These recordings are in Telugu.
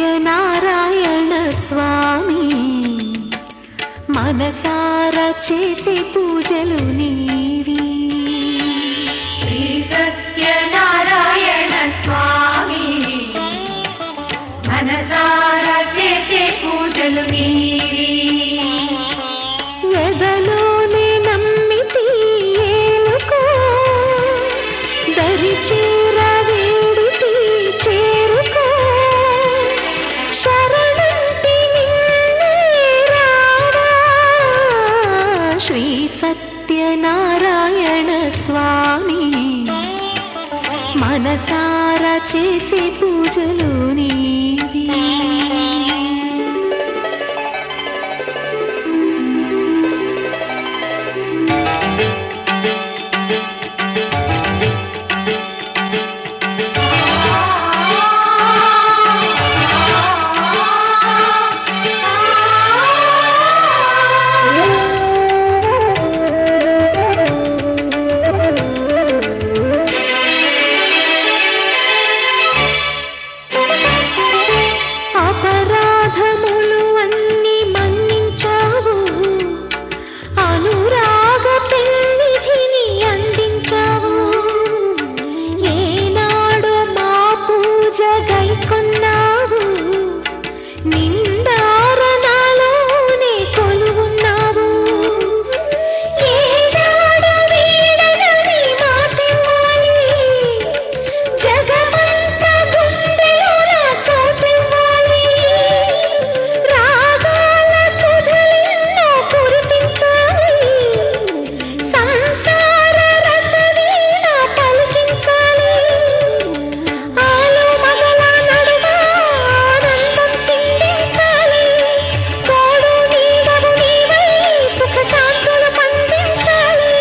సత్యనారాయణ స్వామి మనసారా చేసే పూజలు నీవి. శ్రీ సత్యనారాయణ స్వామి మనసారా చేసే పూజలు నీవి. ఎదలోనే నమ్మితి ఏలుకో దరి చేర వేడితి చేరుకో శరణంటి నిన్నే రావా. శ్రీ సత్యనారాయణ స్వామి మనసారా చేసే పూజలు నీవి. అపరాధములు అన్ని మన్నించావు, అనురాగ పెన్నిధిని అందించావు. ఏనాడు మా పూజ గైకొన్నావు, నిండారణలోనే కొలువున్నావు. ఏనాడు వీడనని మాటివ్వాలి, జగమంత గుండెలోన చోటివ్వాలి. రాగాల సుధలెన్నో కురిపించాలి, సంసార రసవీణ పలికించాలి. ఆలు మగల నడుమ ఆనందం చిందించాలి. తోడు నీడవు నీవై సుఖ శాంతులు పండించాలి.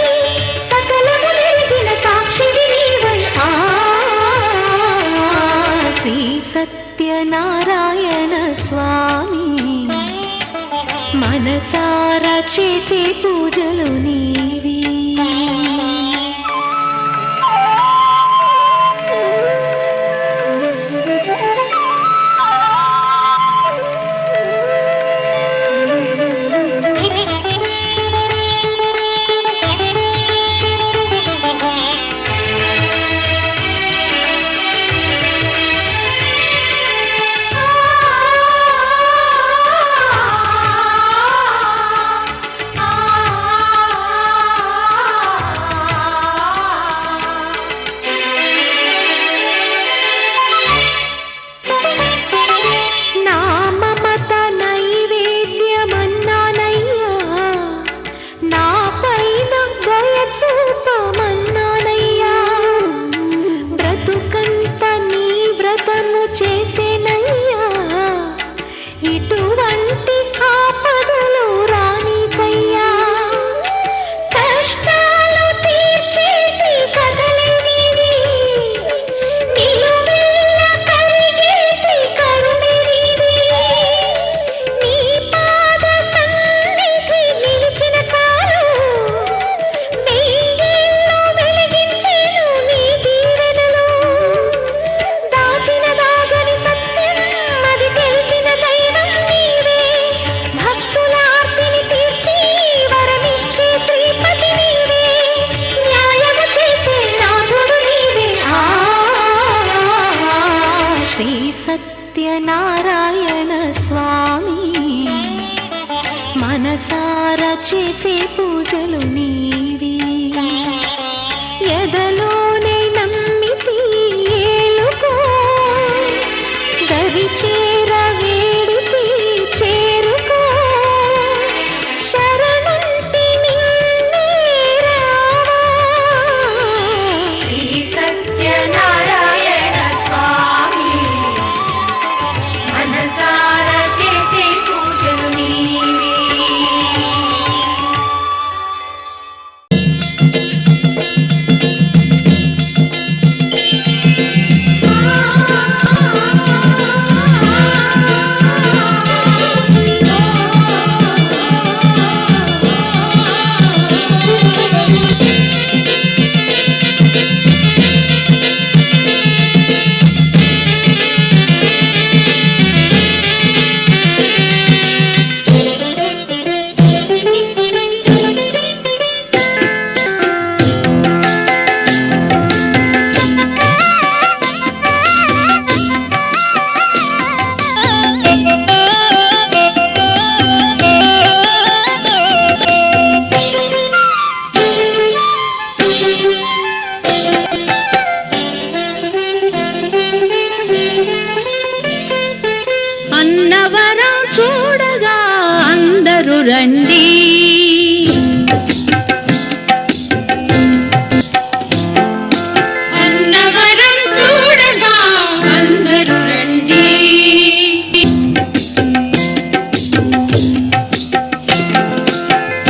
సకలము నెరిగిన సాక్షివి నీవై. శ్రీ సత్యనారాయణ స్వామి మనసారా చేసే పూజలు నీవి. నా మమత నైవేద్యమన్నానయ్యా, నా పైన దయ చూపమన్నానయ్యా. బ్రతుకంత నీ వ్రతము చేసేనయ్యా, ఇటువంటి ఆపదలు రానికయ్యా. కష్టాలు తీర్చేటి కథలే నీవి, నిలువెల్ల కరిగేటి కరుణే నీవి. నీ పాద సన్నిధి నిలిచిన చాలు, వెయ్యేళ్ళు వెలిగించేను నీ దీవెనలు. దాచిన దాగని సత్యం అది తెలిసిన దైవం నీవే. భక్తుల ఆర్తిని తీర్చి వరమిచ్చే శ్రీపతి నీవే. న్యాయము చేసే నాథుడు నీవే. శ్రీ సత్యనారాయణ స్వామి మనసారా చేసే పూజలు నీవి. ఎదలోనే నమ్మితి ఏలుకో దరి చేర వేడితి చేరుకో శరణంటి నిన్నే రావా. శ్రీ సత్యనారాయణ స్వామి మనసారా చేసే పూజలు నీవి. రండి. అన్నవరం చూడగా అందరూ రండి.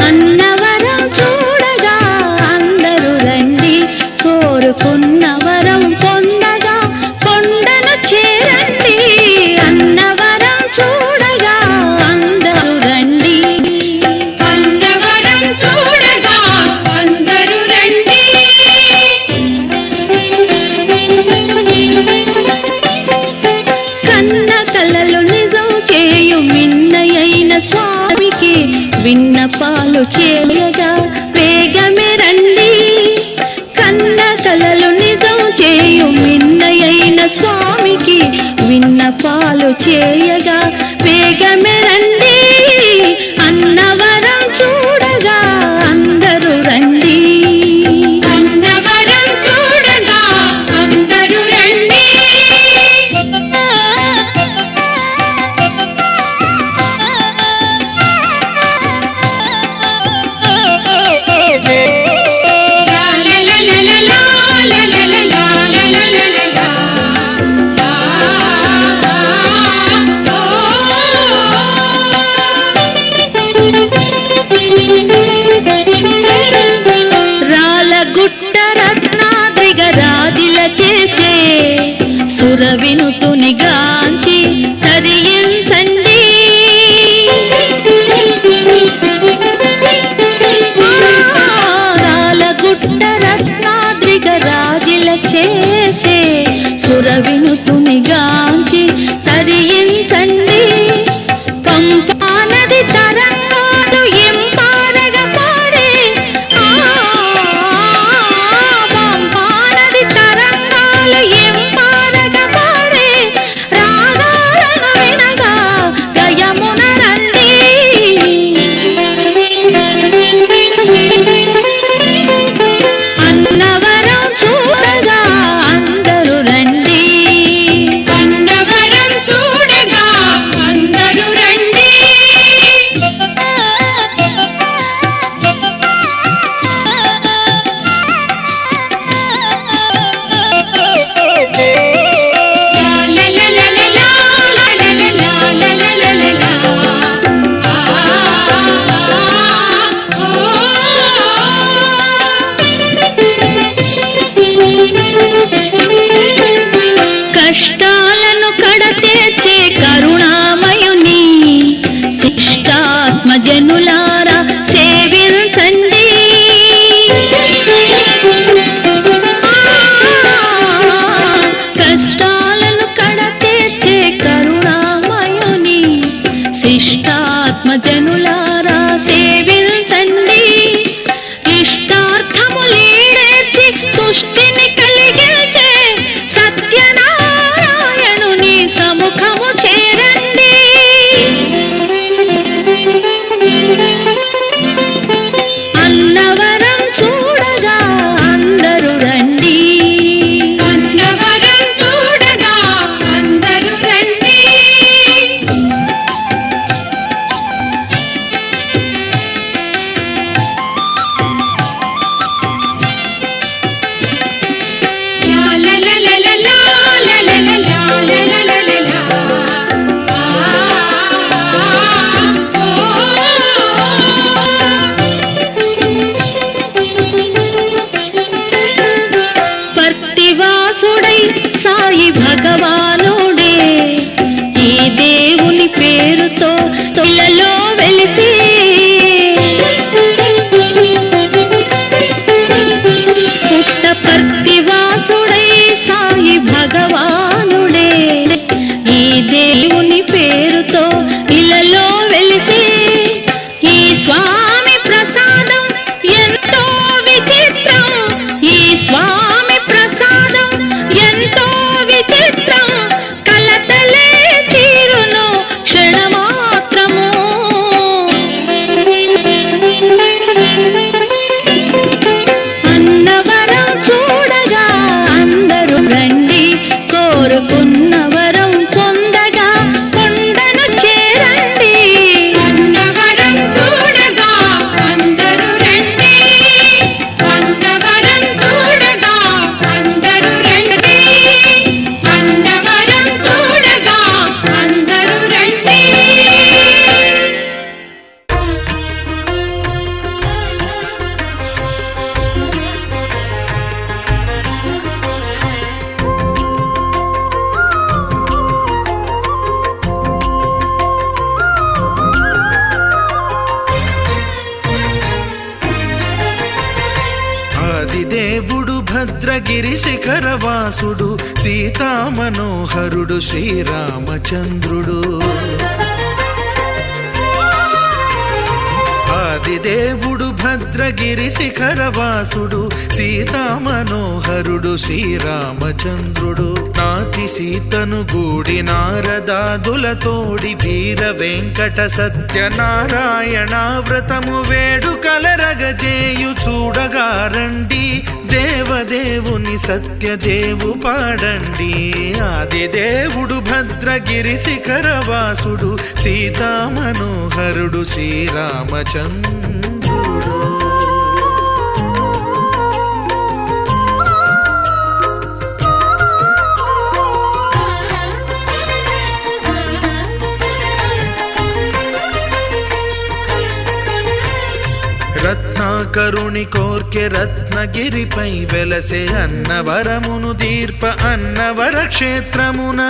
అన్నవరం చూడగా అందరూ రండి. కోరుకున్న వరం పొందగా కొండను చేరండి. అన్నవరం చూడగా అందరూ రండి. అన్నవరం చూడగా అందరూ రండి. కన్న కలలు నిజం చేయు మిన్నయైన స్వామికి విన్నపాలు చేయగా వేగమే రండి. కన్న కలలు నిజం చేయు మిన్నయైన స్వామికి విన్నపాలు చేయగా వేగమే రండి. అన్నవరం చూడగా అందరూ రండి. అన్నవరం చూడగా అందరూ రండి. లాలలలలా, లాలలలా, లాలలలా. రాలగుట్ట రత్నాద్రిగ రాజిల చేసే సురవినుతుని గాంచి తరించండి. రాలగుట్ట రత్నాద్రిగ రాజిల చేసే సురవినుతుని గాంచి తరించండి. పంపా నది తరంగాలు ఎంపారగ పాడే. పంపా నది తరంగాలు ఎంపారగ పాడే. రాగాలను వినగా గయమున రండి. అన్నవరం చూడగా అందరూ రండి. అన్నవరం చూడగా అందరూ రండి. లాలలలలా, లాలలలా, లాలలలా. కష్టాలను కడతీర్చే కరుణామయుని శిష్టాత్మ జనులారా సేవించండి. కష్టాలను కడతీర్చే కరుణామయుని శిష్టాత్మ జనులారా సేవించండి. ఇష్టార్థములీడేర్చి తుష్టిని కలిగించే సత్యనారాయణుని సముఖము చేరండి. ఆదిదేవుడు భద్రగిరి శిఖరవాసుడు సీతామనోహరుడు శ్రీరామచంద్రుడు. ఆదిదేవుడు భద్రగిరి శిఖరవాసుడు సీతామనోహరుడు శ్రీరామచంద్రుడు. నాతి సీతను గూడి నారదాదులతోడి వీర వెంకట సత్యనారాయణ వ్రతము వేడుకలరగజేయు చూడగా రండి, దేవదేవుని సత్యదేవు పాడండి. ఆదిదేవుడు భద్రగిరి శిఖరవాసుడు సీతామనోహరుడు శ్రీరామచంద్రుడు. రత్నాకరుని కోర్కె రత్నగిరిపై వెలసే అన్నవరమును దీర్ప అన్నవర క్షేత్రమున.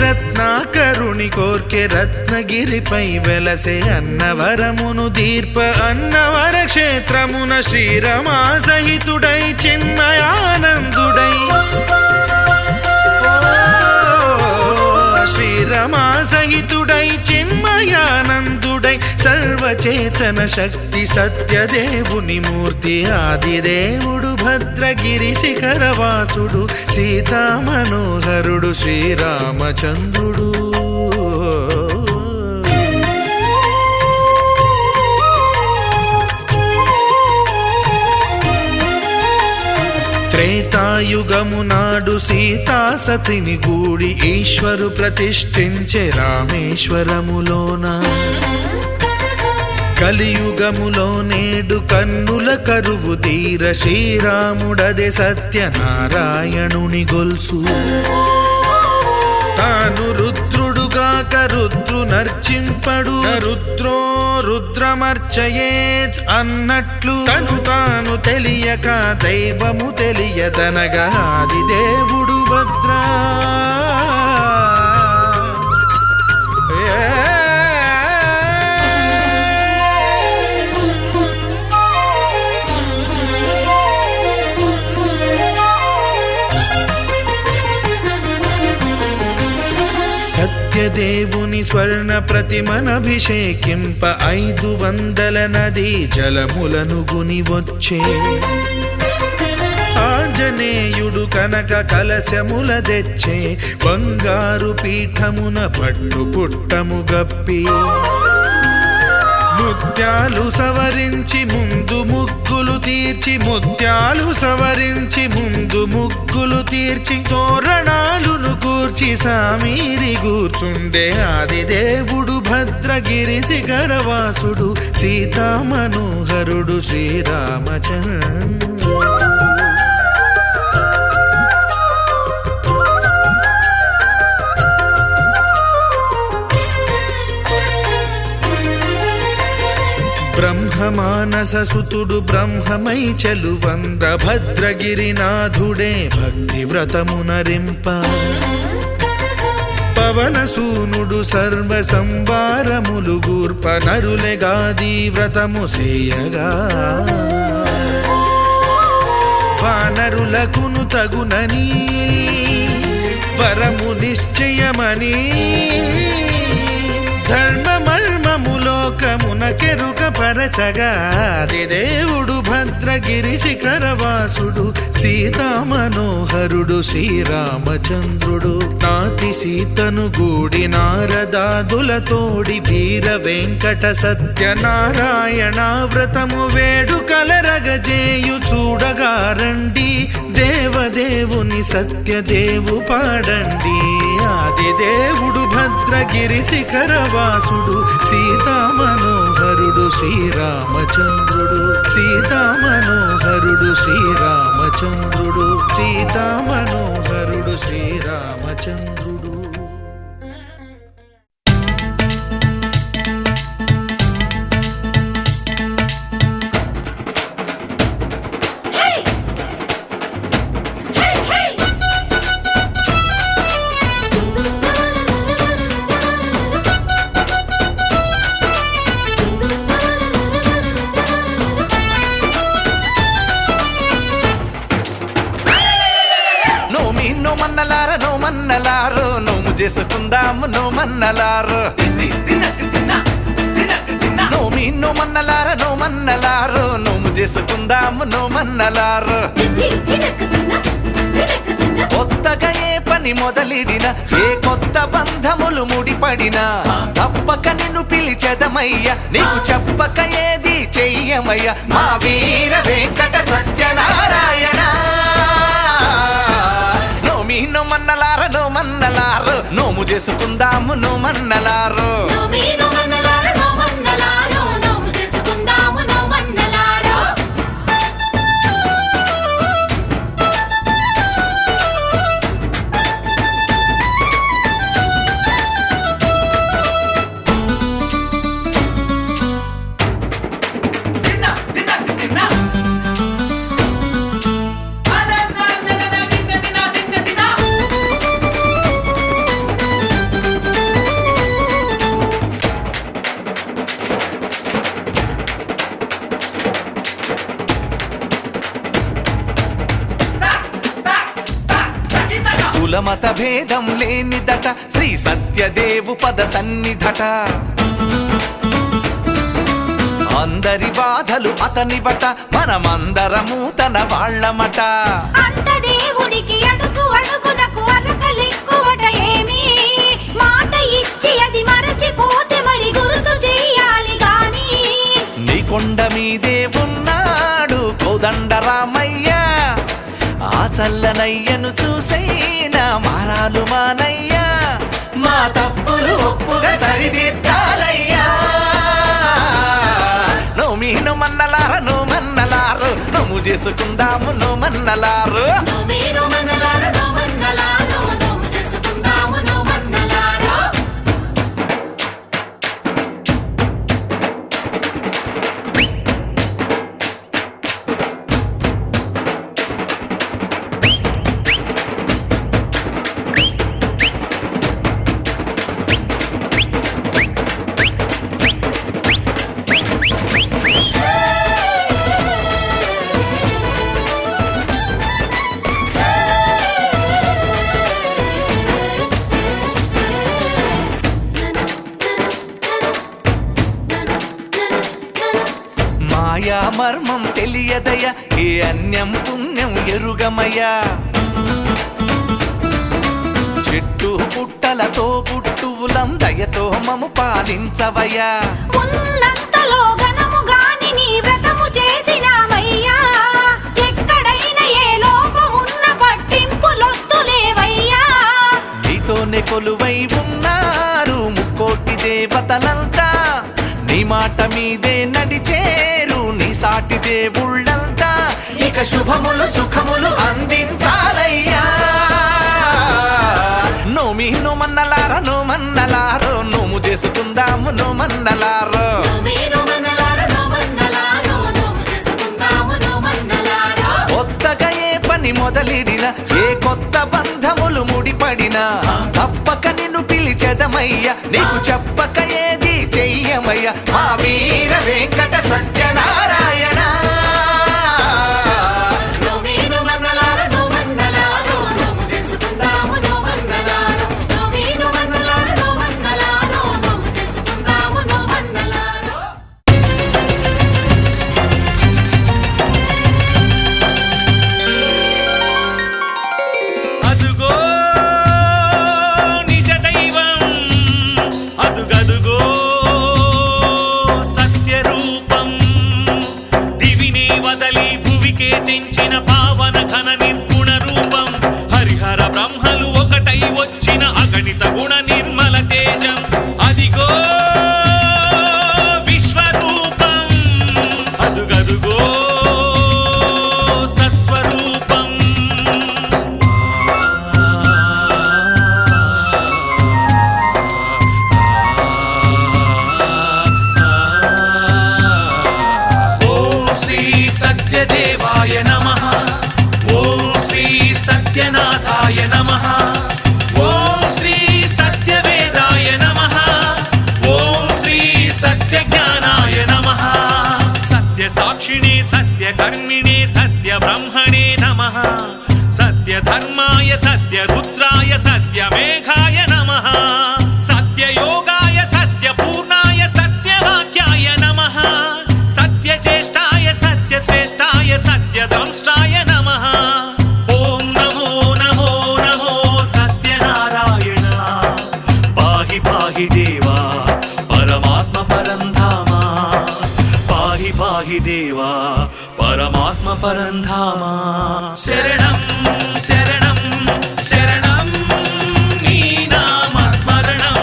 రత్నాకరుని కోర్కె రత్నగిరిపై వెలసే అన్నవరమును దీర్ప అన్నవర క్షేత్రమున. శ్రీరమా సహితుడై చిన్మయానందుడై శ్రీరమా సహితుడై చిన్మయానందుడై సర్వచేతన శక్తి సత్యదేవుని మూర్తి. ఆదిదేవుడు భద్రగిరి శిఖరవాసుడు సీతామనోహరుడు శ్రీరామచంద్రుడు. త్రేతాయుగము నాడు సీతా సతిని గూడి ఈశ్వరు ప్రతిష్ఠించే రామేశ్వరములోన. కలియుగములో నేడు కన్నుల కరువు తీర శ్రీరాముడదే సత్యనారాయణుని గొల్సు. తాను రుద్రుడుగాక రుద్రు నర్చింపడు, రుద్రో రుద్రమర్చయేత్ అన్నట్లు తను తాను తెలియక దైవము తెలియదనగా ఆదిదేవుడు భద్రా. సత్యదేవుని స్వర్ణ ప్రతిమనభిషేకింప 500 నదీ జలములను గుని వచ్చే. ఆంజనేయుడు కనక కలశముల తెచ్చే, బంగారు పీఠమున పట్టు పుట్టము గప్పి. ముత్యాలు సవరించి ముందు ముగ్గులు తీర్చి, ముత్యాలు సవరించి ముందు ముగ్గులు తీర్చి, తోరణాలును కూర్చి సామీరి కూర్చుండే. ఆదిదేవుడు భద్రగిరి శిఖరవాసుడు సీతామనోహరుడు శ్రీరామచంద్రుడు. బ్రహ్మమానస సుతుడు బ్రహ్మమై చెలువంద భద్రగిరినాథుడే భక్తి వ్రతమునరింప. పవనసూనుడు సర్వ సంవారములు గూర్ప, నరులెగాది వ్రతము సేయగా. వానరులకును తగునని వరము నిశ్చయమని, ధర్మమర్మములోకమునకెరుక పరచగా ఆదిదేవుడు భద్రగిరి శిఖరవాసుడు సీతామనోహరుడు శ్రీరామచంద్రుడు. నాతి సీతను గూడి నారదాదులతోడి వీర వెంకట సత్యనారాయణ వ్రతము వేడుకలరగజేయు చూడగా రండి, దేవదేవుని సత్యదేవు పాడండి. ఆదిదేవుడు భద్రగిరి శిఖరవాసుడు సీతామనోహరుడు శ్రీరామచంద్రుడు. సీతామనోహరుడు శ్రీరామచంద్రుడు. సీతామనోహరుడు శ్రీరామచంద్రుడు. చేసుకుందాము నోమన్నలారు నోమన్నలారు నోము చేసుకుందాము నోమన్నలారు కొత్తగా ఏ పని మొదలిడిన ఏ కొత్త బంధములు ముడిపడినా తప్పక నిన్ను పిలిచెదమయ్య నీకు చెప్పక ఏది చెయ్యమయ్య మా వీర వెంకట సత్యనారాయణ నోమన్నలారు నోము చేసుకుందాము నోమన్నలారు కులమత భేదం లేనిదట శ్రీ సత్యదేవు పద సన్నిధట అందరి బాధలు అతనివట మనమందరము తన వాళ్ళమట అంత దేవుడికి అడుగు అడుగునకు అలకలిక్కువట ఏమి మాట ఇచ్చి అది మరచిపోతే మరి గుర్తు చెయ్యాలి గాని నీ కొండ మీదే ఉన్నాడు కోదండరామయ్య ఆ చల్లనయ్యను చూసైనా మారాలు మానయ్యా మా తప్పులు ఒప్పుగా సరిదిద్దాలయ్యా నోమన్నలారు నోము చేసుకుందాము నోమన్నలారు మాయా మర్మం తెలియదయ ఏ అన్యం పుణ్యం ఎరుగమయ్యా చెట్టు పుట్టలతో పుట్టువులం దయతో మము పాలించవయ్యా ఉన్నంతలో ఘనము గాని నీ వ్రతము చేసినామయ్యా ఎక్కడైనా ఏ లోపమున్న పట్టింపులొద్దులేవయ్యా నీతోనే కొలువై ఉన్నారు ముక్కోటి దేవతలంతా నీ మాట మీదే నడిచేరు నీ సాటి దేవుళ్ళంతా ఇక శుభములు సుఖములు అందించాలయ్యా నోమన్నలారు నోము చేసుకుందాము నోమన్నలారు కొత్తగా ఏ పని మొదలిడిన ఏ కొత్త బంధములు ముడిపడినా తప్పక నిన్ను పిలిచెదమయ్య నీకు చెప్పక ఏది చెయ్యమయ్య మా వీర వెంకట సత్యనారాయణ తెంచిన పావన ఘన నిర్గుణ రూపం హరిహర బ్రహ్మలు ఒకటై వచ్చిన అగణిత గుణ నిర్మల తేజం అదిగో విశ్వరూపం అదుగదుగో సత్స్వరూపం ఓం శ్రీ సత్యదేవాయ నమః ఓం శ్రీ సత్యనాథాయ నమః ఓం శ్రీ సత్యవేదాయ నమః ఓం శ్రీ సత్యజ్ఞానాయ నమః సత్యసాక్షిణే సత్యకర్మిణే సత్యబ్రహ్మణే నమః సత్యధర్మాయ సత్యరుద్రాయ సత్యమేఘాయ నమః పరంధామా శరణం శరణం శరణం నీ నామస్మరణం.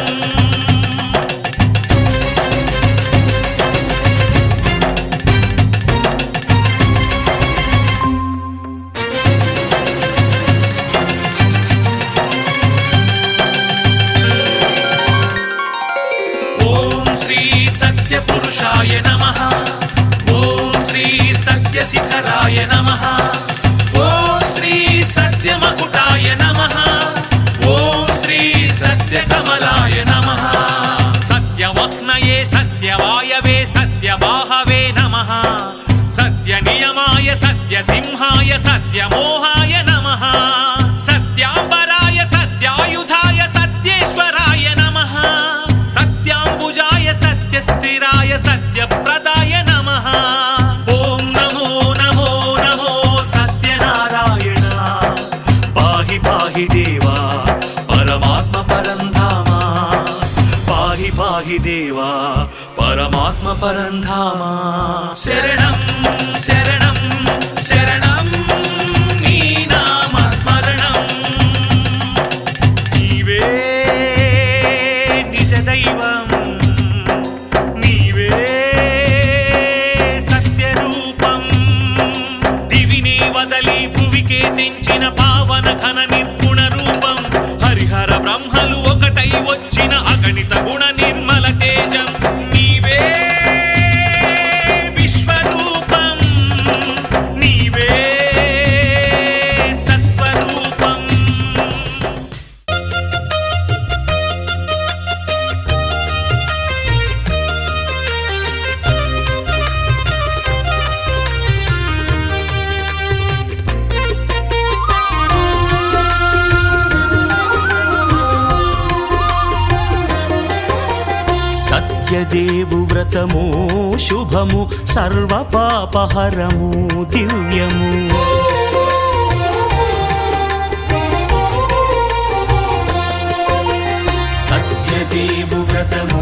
ఓం శ్రీ సత్య పురుషాయ నమః. ఓం శ్రీ సత్య శిఖరాయ నమః. ఓం శ్రీ సత్య మకుటాయ నమః. ఓం శ్రీ సత్య కమలాయ నమః. సత్యవహ్నయే సత్యవాయవే సత్యవాహవే నమః. సత్య నియమాయ సత్య సింహాయ సత్యమోహాయ నమః. సత్యాంబరాయ సత్యాయుధాయ సత్యేశ్వరాయ నమః. సత్యాంబుజాయ సత్యస్థిరాయ సత్యప్రదాయ నమః. ఓం నమో నమో నమో సత్యనారాయణ. పాహి పాహి దేవా పరమాత్మ పరంధామా. పాహి పాహి దేవా పరమాత్మ పరంధామా. శరణం శరణం శరణం నీ నామస్మరణం. నీవే నిజ దైవం, నీవే సత్యరూపం. దివిని వదలి భువికే దించిన పావన ఘన నిర్గుణ రూపం. హరిహర బ్రహ్మలు ఒకటై వచ్చిన అగణిత గుణ నిర్మల తేజం. నీవే విశ్వరూపం, నీవే సత్స్వరూపం. సత్యదేవు వ్రతము శుభము సర్వ పాపహరము దివ్యము. సత్యదేవు వ్రతము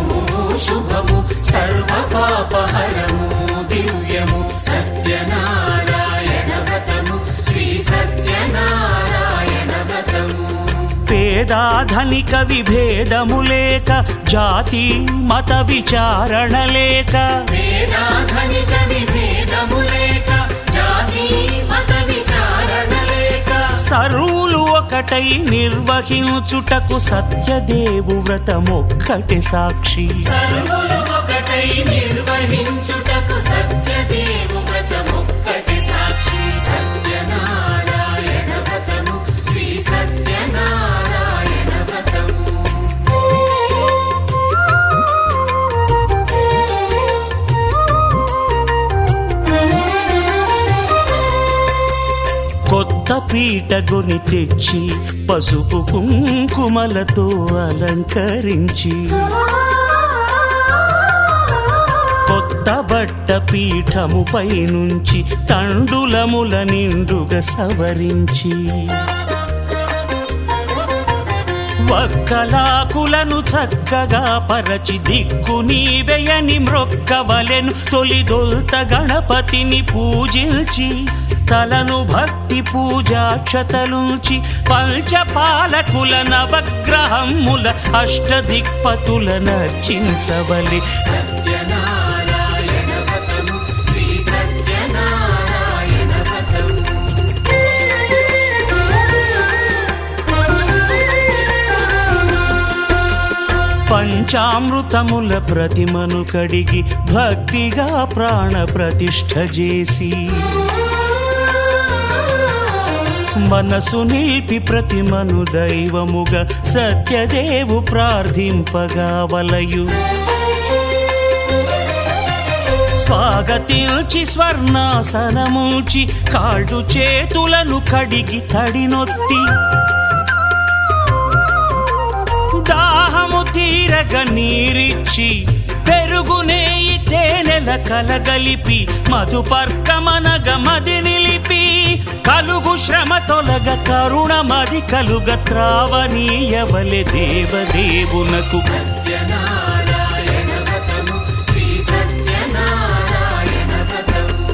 శుభము సర్వ పాపహరము దివ్యము. సత్యనారాయణ వ్రతము శ్రీ సత్యనారాయణ వ్రతము. పేదాధనిక విభేదము లేక జాతి మత విచారణ లేక వేదాధనిక విభేదము లేక జాతి మత విచారణ లేక సర్వులు ఒకటై నిర్వహించుటకు సత్యదేవు వ్రతమొక్కటి సాక్షి. సర్వులు ఒకటై నిర్వహించుటకు సత్యదేవు వ్రతమొక్కటి సాక్షి. సత్యనారాయణ వ్రతము శ్రీ సత్యనారాయణ వ్రతము. కొత్త పీటగొని తెచ్చి పసుపు కుంకుమలతో అలంకరించి కొత్త బట్ట పీఠముపై నుంచి తండులముల నిండుగా సవరించి వక్కలాకులను చక్కగా పరచి దిక్కు నీవెయని మ్రొక్కవలెను. తొలిదొల్త గణపతిని పూజించి తలను భక్తి పూజాక్షతలుంచి పంచపాలకుల నవగ్రహముల అష్టదిక్పతుల నర్చించవలె. సత్యనారాయణ వ్రతము శ్రీ సత్యనారాయణ వ్రతము. పంచామృతముల ప్రతిమను కడిగి భక్తిగా ప్రాణ ప్రతిష్ఠ చేసి మనసు నిలిపి ప్రతిమను దైవముగా సత్యదేవు ప్రార్థింపగా వలయు. స్వాగతించి స్వర్ణాసనముంచి కాళ్ళు చేతులను కడిగి తడినొత్తి దాహము తీరగ నీరిచ్చి పెరుగు నెయ్యి తేనెల కలగలిపి మధుపర్కమనగ మది నిలిపి కలుగు శ్రమ తొలగ కరుణ మది కలుగ త్రావనీయవలె దేవదేవునకు. సత్యనారాయణ వ్రతము శ్రీ సత్యనారాయణ వ్రతము.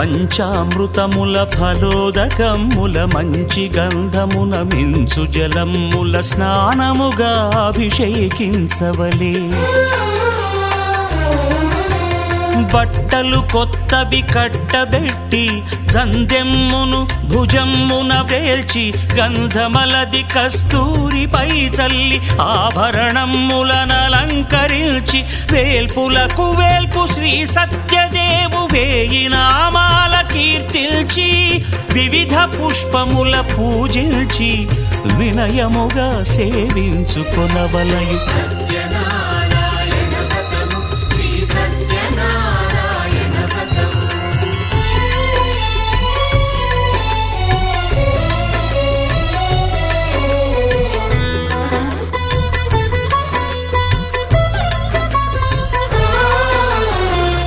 పంచామృతముల ఫలోదకముల మంచి గంధమున మించు జలముల స్నానముగా అభిషేకించవలే. బట్టలు కొత్తవి కట్టబెట్టి జందెమ్మును భుజమ్మున వేల్చి గంధమలది కస్తూరిపై చల్లి ఆభరణములనలంకరించి వేల్పులకు వేల్పు శ్రీ సత్యదేవు వేయి నామాల కీర్తిల్చి వివిధ పుష్పముల పూజించి వినయముగా సేవించుకొనవలయు. సత్యనారాయణ వ్రతము శ్రీ సత్యనారాయణ వ్రతము.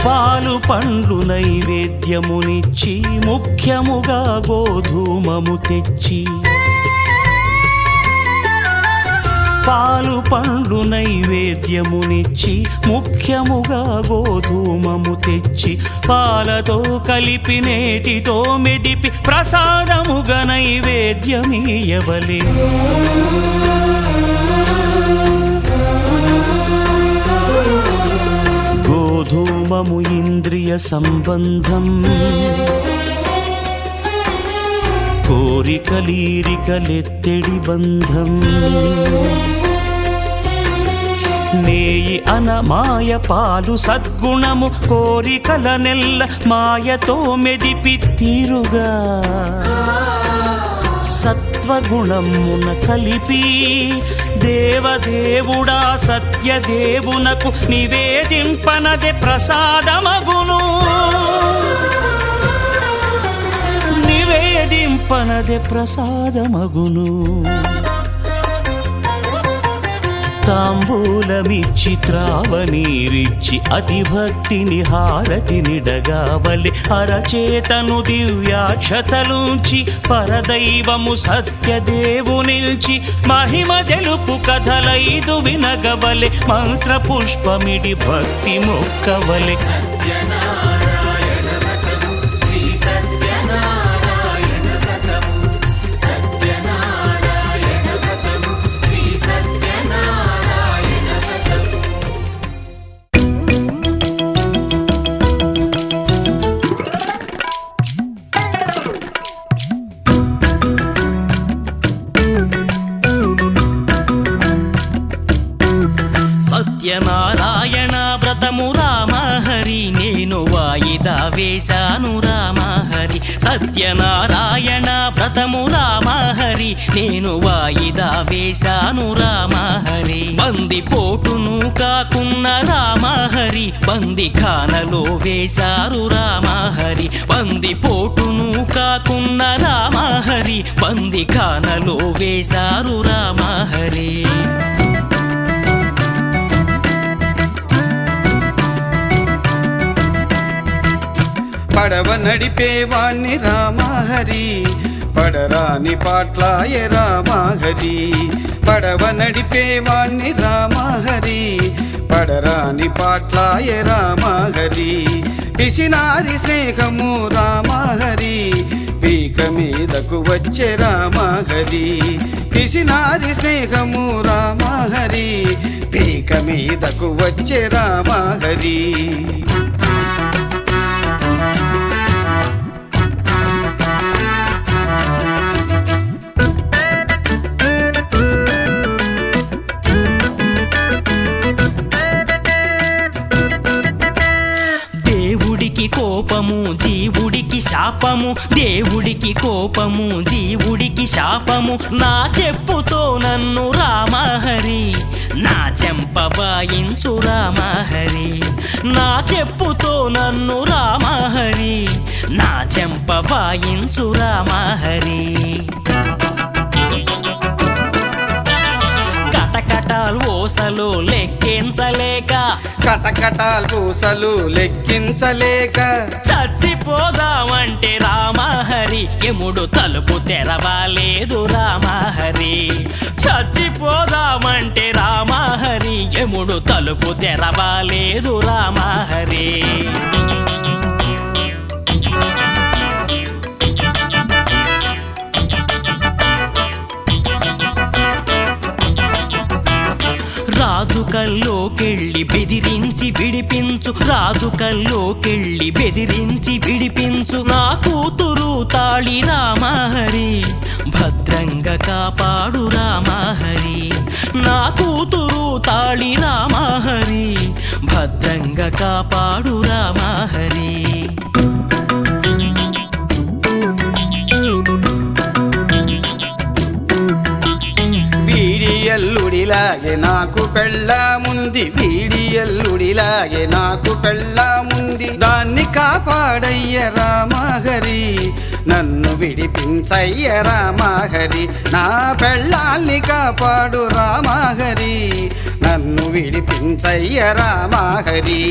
పాలు పండ్లు నైవేద్యమునిచ్చి ముఖ్యముగా గోధూమము తెచ్చి పాలు పండ్లు నైవేద్యమునిచ్చి ముఖ్యముగా గోధూమము తెచ్చి పాలతో కలిపి నేతితో మెదిపి ప్రసాదముగా నైవేద్యమీయవలే. గోధూమము ఇంద్రియ సంబంధం కోరికలీరికలెత్తెడి బంధం. నేయి అనమాయ పాలు సద్గుణము కోరికల నెల్ల మాయతో మెదిపి తీరుగా సత్వగుణమున కలిపి దేవదేవుడా సత్యదేవునకు నివేదింపనదే ప్రసాదమగును. నివేదింపనదే ప్రసాదమగును. తాంబూలమిచ్చి త్రావనీరిచ్చి అతి భక్తిని హారతినిడగావలి. అరచేతను దివ్యాక్షతలుంచి పరదైవము సత్యదేవునిల్చి మహిమ తెలుపు కథలైదు వినగవలె. మంత్ర పుష్పమిడి భక్తి మొక్కవలె. సత్యనారాయణ వ్రతము శ్రీ సత్యనారాయణ వ్రతము. సత్యనారాయణ వ్రతము శ్రీ సత్యనారాయణ వ్రతము. సత్యనారాయణ వ్రతము రామహరి నేను వాయిదా వేశాను రామహరి. సత్యనారాయణ వ్రతము రామహరి నేను వాయిదా వేశాను రామహరి. బంది పోటును కాకున్న రామహరి బంది ఖానలో వేశారు రామహరి. బంది పోటును కాకున్న రామహరి బంది ఖానలో వేశారు రామహరి. పడవ నడిపేవాణ్ణి రామహరి పడరాని పాట్లాయ రామహరి. పడవ నడిపేవాణ్ణి రామహరి పడరాని పాట్లాయ రామహరి. పిసినారి స్నేహము రామహరి పీక మీదకు వచ్చే రామహరి. పిసినారి స్నేహము రామహరి పీక మీదకు వచ్చే రామహరి. కోపము జీవుడికి శాపము. దేవుడికి కోపము జీవుడికి శాపము. నా చెప్పుతో నన్ను రామహరి నా చెంప వాయించు రామహరి. నా చెప్పుతో నన్ను రామహరి నా చెంప వాయించు రామహరి. కటకటాల్ ఓసలు లెక్కించలేక కటకటాల్ పూసలు లెక్కించలేక చచ్చిపోదామంటే రామహరి యముడు తలుపు తెరవాలేదు రామహరి. చచ్చిపోదామంటే రామహరి యముడు తలుపు తెరవాలేదు రామహరి. రాజు కల్లోకెళ్ళి బెదిరించి విడిపించు, రాజు కల్లోకెళ్ళి బెదిరించి విడిపించు. నా కూతురు తాళి రామహరి, భద్రంగా కాపాడు రామహరి. నా కూతురు తాళి రామహరి, భద్రంగా కాపాడు రామహరి. వీడి అల్లుడిలాగే నాకు పెళ్ళాముంది, వీడి అల్లుడిలాగే నాకు పెళ్ళాముంది. దాన్ని కాపాడయ్య రామహరి, నన్ను విడిపించయ్య రామహరి. నా పెళ్ళాల్ని కాపాడు రామహరి, నన్ను విడిపించయ్య రామహరి.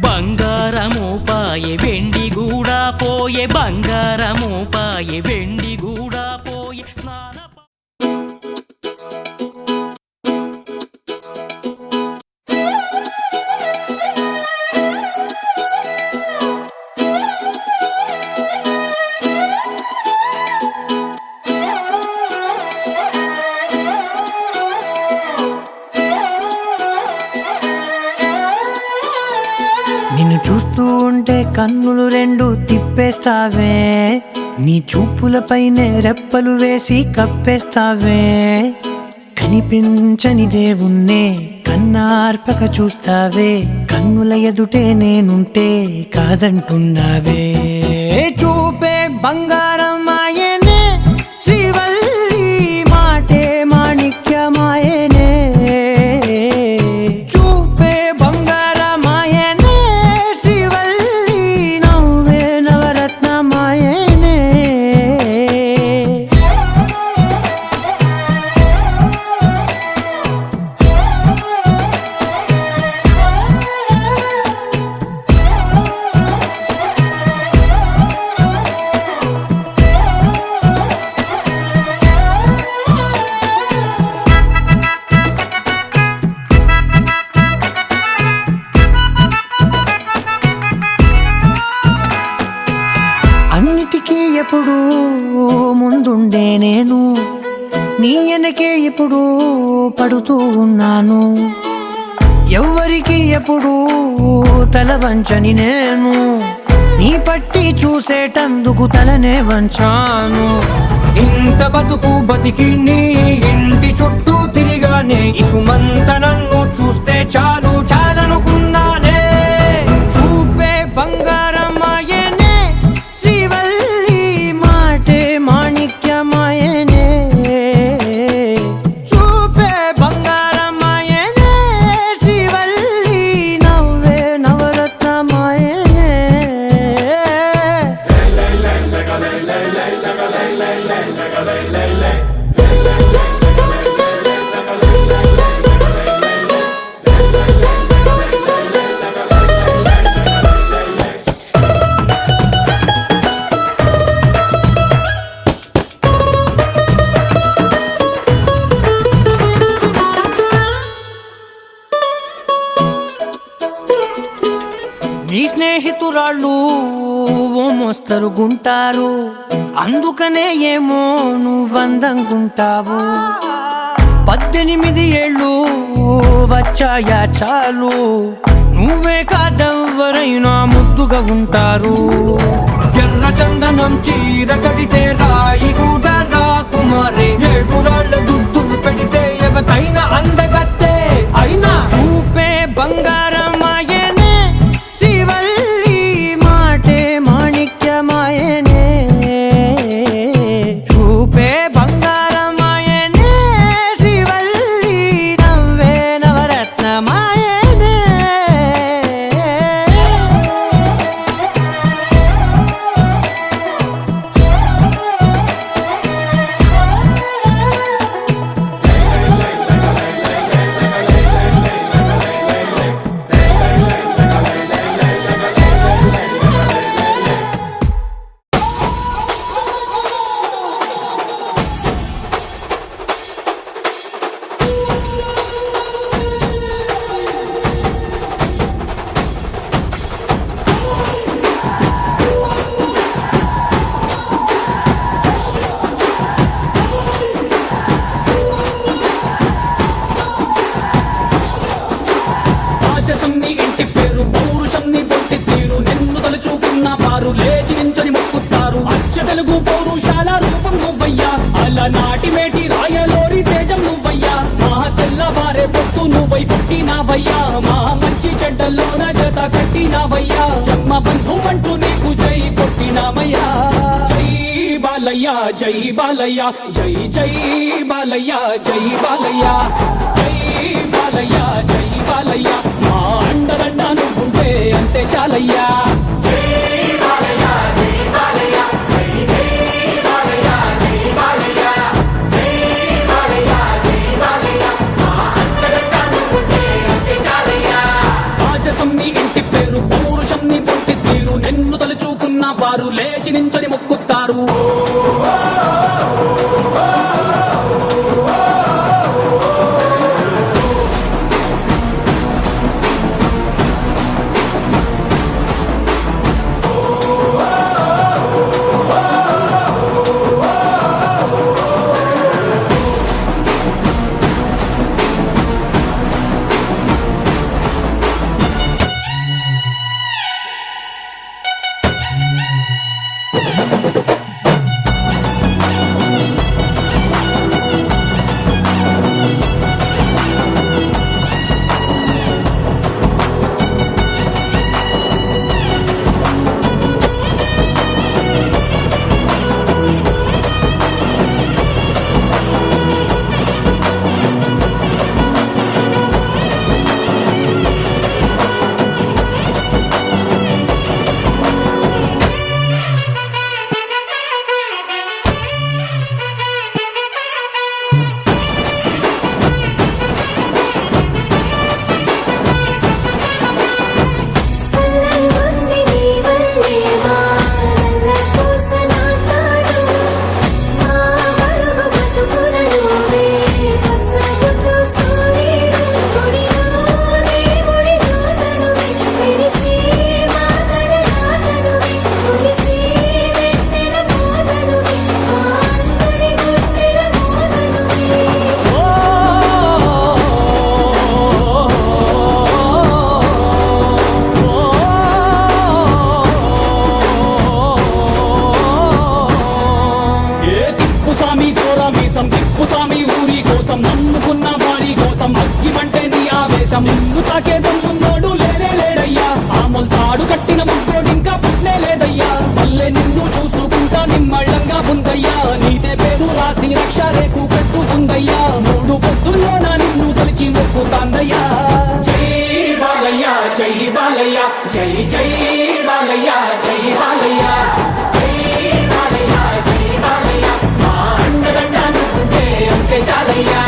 బంగారము పాయె వెండి గూడా పోయే, బంగారము పాయె వెండి గూడా పోయే. నిన్ను చూస్తూ ఉంటే కన్నులు రెండు తిప్పేస్తావే, నీ చూపులపైనే రెప్పలు వేసి కప్పేస్తావే. కనిపించని దేవుణ్ణే కన్నార్పక చూస్తావే, కన్నుల ఎదుటే నేనుంటే కాదంటున్నావే. చూపే బంగారం ఆయనే, శ్రీవల్లి మాటే మాణిక్యమాయనే. చూపే బంగారమాయనే, శ్రీవల్లి నవ్వే నవరత్నమాయనే. అన్నిటికీ ఎప్పుడు ముందుండే నేను, నీ వెనకే ఎప్పుడు పడుతూ ఉన్నాను. ఎవ్వరికి ఎప్పుడు తల వంచని నేను, నీ పట్టి చూసేటందుకు తలనే వంచాను. ఇంత బతుకు బతికి నీ ఇంటి చుట్టూ తిరిగానే, ఇసుమంత నన్ను చూస్తే చాలు చాలనుకున్నానే. చూపే బంగారమాయనే, శ్రీవల్లి మాటే మాణిక్యమాయనే. చూపే బంగారమాయనే, శ్రీవల్లి నవ్వే నవరత్నమాయనే. నీ స్నేహితురాళ్ళు ఓ మోస్తరుగుంటారు, అందుకనే ఏమో నువ్వందంగుంటావు. 18 ఏళ్ళు వచ్చాయా చాలు, నువ్వే కాదెవ్వరైనా ముద్దుగా ఉంటారు. ఎర్ర చందనం చీర కడితే రాయి కూడా రాకుమారే, 7 రాళ్ళ దుద్దులు పెడితే ఎవతైనా అందగత్తే. అయినా చూపే బంగారమాయనే, శ్రీవల్లి మాటే మాణిక్యమాయనే. చూపే బంగారమాయనే, శ్రీవల్లి నవ్వే నవరత్నమాయనే. నువ్వయ్యా అలనాటి మేటి రాయలోరి తేజం నువ్వయ్యా మా తెల్లవారే పొత్తు నువ్వై పుట్టినావయ్యా మా మంచి చెడ్డల్లోన జత కట్టినావయ్యా జన్మ బంధు అంటూ నీకు జై కొట్టినామయ్యా జై బాలయ్య జై బాలయ్య జై జై బాలయ్య జై బాలయ్య జై బాలయ్య జై బాలయ్య మా అండదండ నువ్వుంటే అంతే చాలయ్యా రాజసం నీ ఇంటి పేరు పౌరుషం నీ పుట్టి తీరు నిన్ను తలుచుకున్న వారు లేచి నించని మొక్కుతారు నిన్ను తాకే దమ్మున్నోడు లేనే లేడయ్యా ఆమల్ తాడు కట్టిన ముగ్గోడు ఇంకా పుట్నే లేదయ్యా మళ్ళీ నిన్ను చూసుకుంటా నిమ్మళ్ళంగా ఉందయ్యా నీదే పేరు రాసి రక్ష రేకు కట్టుకుందయ్యా మూడు పొద్దుల్లోన నిన్ను తలిచి మొక్కుతాందయ్యా జై బాలయ్య జై బాలయ్య జై జై బాలయ్య జై బాలయ్య జై బాలయ్య జై బాలయ్య మా అండదండ నువ్వుంటే అంతే చాలయ్యా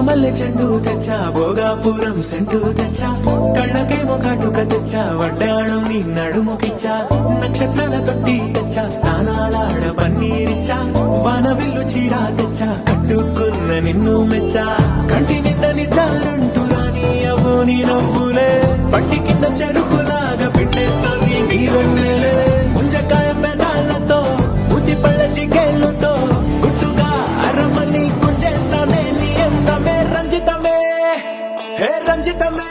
మల్లె చెండు తెచ్చా భోగాపురం సెంటు తెచ్చా కళ్ళకేమో కాటుక తెచ్చా వడ్డాణం నీ నడుముకిచ్చా నక్షత్రాల తొట్టి తెచ్చా తానాలాడ పన్నీరిచ్చా వానవిల్లు చీరా తెచ్చా కట్టుకున్న నిన్ను మెచ్చా కంటి నిండ నిద్దారంటూ రాని అవ్వు నీ నవ్వులే పట్టి కింద చెరుకులాగా పెట్టేస్తుంది నీ వెన్నెలే ముంజకాయ పెనాలతో ముద్ది పళ్ళ చికెళ్ళుతో గుట్టుగా అరమని గుంజేస్తానే నీ అందమే రంజితమే హే రంజితమే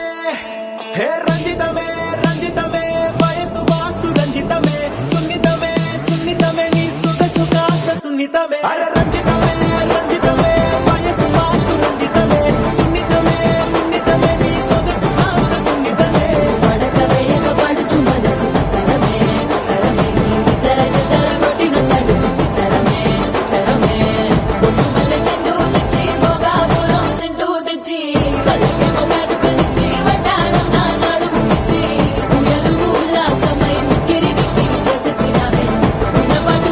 హే రంజితమే రంజితమే వయసు వాస్తు రంజితమే సున్నితమే సున్నితమే నీ సొగసు కాస్త సున్నితమే అరే రంజితమే రంజితమే వయసు వాస్తు రంజితమే సున్నితమే సున్నితమే నీ సొగసు కాస్త సున్నితమే పడకవేయక పడుచు మనసు సతరమే సతరమే ఇతర చెదర కొట్టిన తడుపు సితరమే సితరమే బొట్టు మల్లె చెండు తెచ్చి భోగాపురం సెంటు తెచ్చి కళ్ళకేమో కాటుకనిచ్చి వడ్డాణం నా నడుముకిచ్చి ఉయ్యలు ఉల్లాసమై ముక్కిరి బిక్కిరి చేసేసినావే ఉన్నపాటు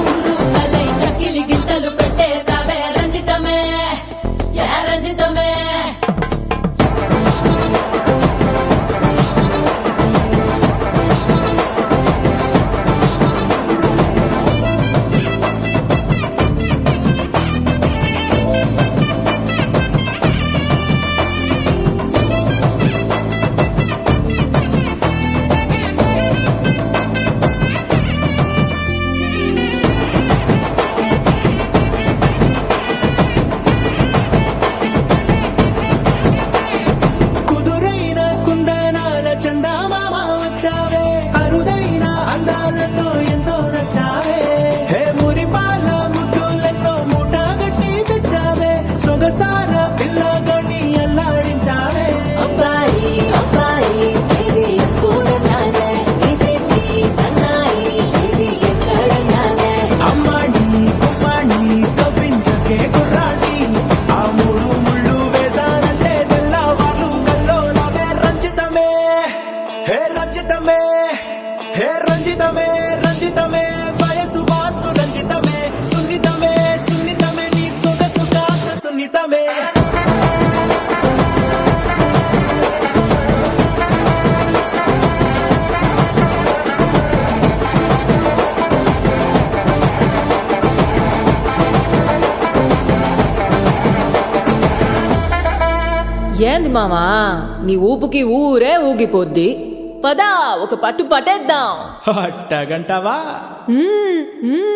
ఏంది మామా నీ ఊపుకి ఊరే ఊగిపోద్ది పదా ఒక పట్టు పట్టేద్దాం అట్టగంటావా మ్మ్, మ్మ్.